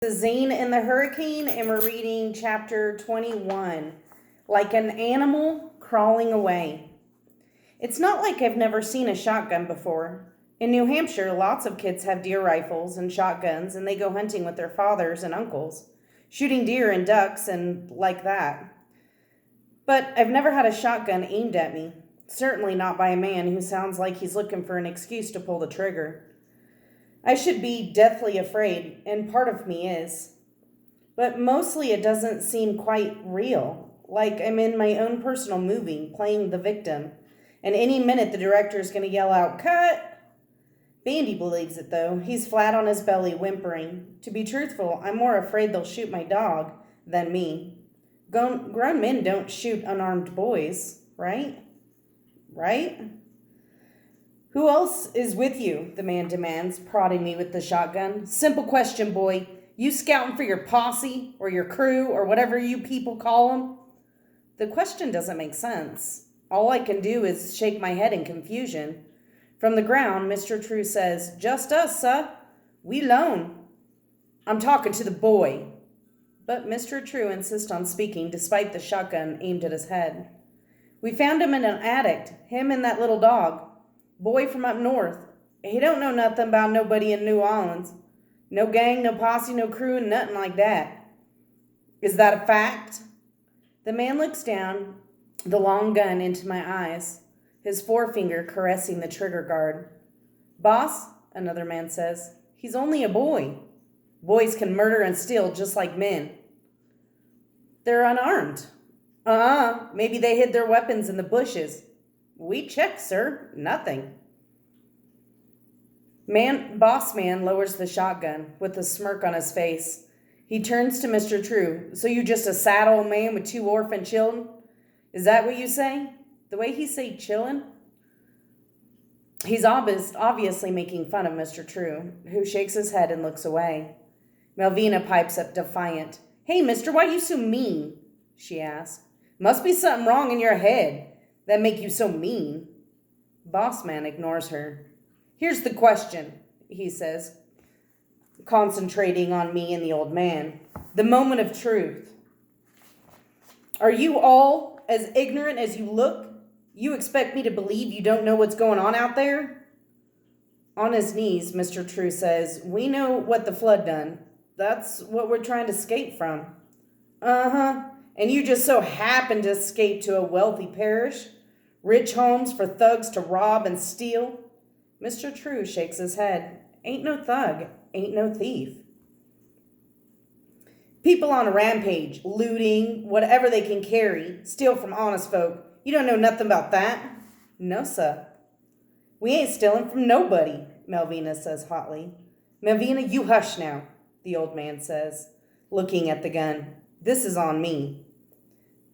This is Zane in the Hurricane, and we're reading chapter 21, Like an Animal Crawling Away. It's not like I've never seen a shotgun before. In New Hampshire, lots of kids have deer rifles and shotguns, and they go hunting with their fathers and uncles, shooting deer and ducks and like that. But I've never had a shotgun aimed at me, certainly not by a man who sounds like he's looking for an excuse to pull the trigger. I should be deathly afraid, and part of me is. But mostly it doesn't seem quite real, like I'm in my own personal movie, playing the victim. And any minute the director's going to yell out, "Cut!" Bandy believes it, though. He's flat on his belly, whimpering. To be truthful, I'm more afraid they'll shoot my dog than me. Grown men don't shoot unarmed boys, right? Right? "Who else is with you?" the man demands, prodding me with the shotgun. "Simple question, boy. You scouting for your posse, or your crew, or whatever you people call them?" The question doesn't make sense. All I can do is shake my head in confusion. From the ground, Mr. True says, "Just us, sir. We lone." "I'm talking to the boy." But Mr. True insists on speaking despite the shotgun aimed at his head. "We found him in an attic, him and that little dog. Boy from up north. He don't know nothing about nobody in New Orleans. No gang, no posse, no crew, and nothing like that." "Is that a fact?" The man looks down the long gun into my eyes, his forefinger caressing the trigger guard. "Boss," another man says, "he's only a boy. Boys can murder and steal just like men." "They're unarmed." Maybe they hid their weapons in the bushes." "We checked, sir. Nothing." Boss man lowers the shotgun with a smirk on his face. He turns to Mr. True. "So you just a sad old man with 2 orphan children? Is that what you say?" The way he say chillin', he's obviously making fun of Mr. True, who shakes his head and looks away. Melvina pipes up defiant. "Hey, mister, why you so mean?" she asks. "Must be something wrong in your head that make you so mean." Boss man ignores her. "Here's the question," he says, concentrating on me and the old man. "The moment of truth. Are you all as ignorant as you look? You expect me to believe you don't know what's going on out there?" On his knees, Mr. True says, "We know what the flood done. That's what we're trying to escape from." "Uh-huh. And you just so happen to escape to a wealthy parish? Rich homes for thugs to rob and steal?" Mr. True shakes his head. "Ain't no thug, ain't no thief. People on a rampage, looting, whatever they can carry, steal from honest folk. You don't know nothing about that?" "No, sir." "We ain't stealing from nobody," Melvina says hotly. "Melvina, you hush now," the old man says, looking at the gun. "This is on me."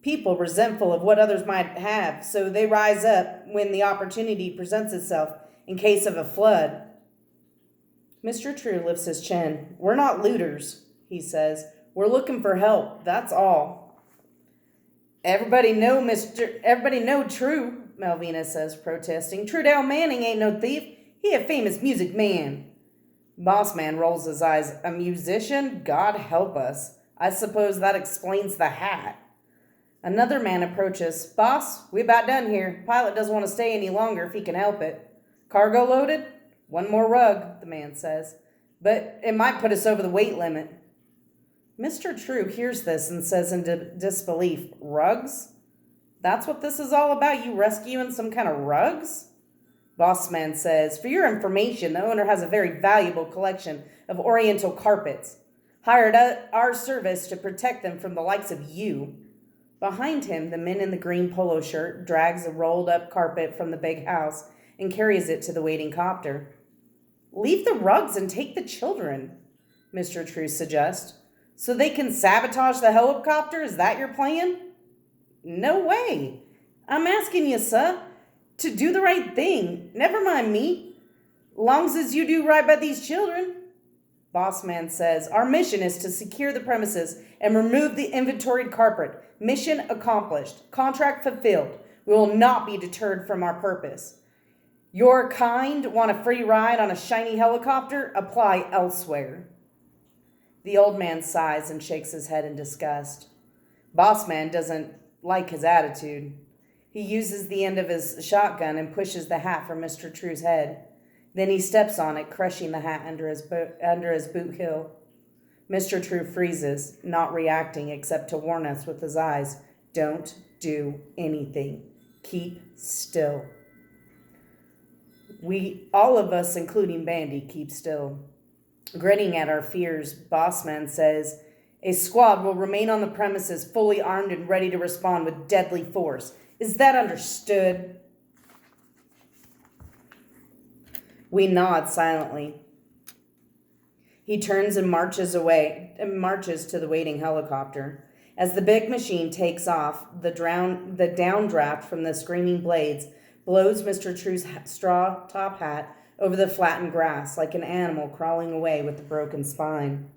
People resentful of what others might have, so they rise up when the opportunity presents itself in case of a flood. Mr. True lifts his chin. "We're not looters," he says. "We're looking for help, that's all." Everybody know True," Melvina says, protesting. "Trudell Manning ain't no thief. He a famous music man." Boss man rolls his eyes. "A musician? God help us. I suppose that explains the hat." Another man approaches. "Boss, we about done here. Pilot doesn't want to stay any longer if he can help it." "Cargo loaded?" "One more rug," the man says. "But it might put us over the weight limit." Mr. True hears this and says in disbelief, "Rugs? That's what this is all about? You rescuing some kind of rugs?" Boss man says, "For your information, the owner has a very valuable collection of oriental carpets. Hired our service to protect them from the likes of you." Behind him, the man in the green polo shirt drags a rolled up carpet from the big house and carries it to the waiting copter. "Leave the rugs and take the children," Mr. True suggests. "So they can sabotage the helicopter? Is that your plan?" "No way. I'm asking you, sir, to do the right thing. Never mind me. Long's as you do right by these children." Boss man says, "Our mission is to secure the premises and remove the inventoried carpet. Mission accomplished. Contract fulfilled. We will not be deterred from our purpose. Your kind want a free ride on a shiny helicopter? Apply elsewhere." The old man sighs and shakes his head in disgust. Boss man doesn't like his attitude. He uses the end of his shotgun and pushes the hat from Mr. True's head. Then he steps on it, crushing the hat under his boot heel. Mr. True freezes, not reacting except to warn us with his eyes. Don't do anything. Keep still. All of us, including Bandy, keep still. Grinning at our fears, Bossman says, a squad will remain on the premises fully armed and ready to respond with deadly force. Is that understood? We nod silently. He turns and marches to the waiting helicopter. As the big machine takes off, the downdraft from the screaming blades blows Mr. True's straw top hat over the flattened grass like an animal crawling away with a broken spine.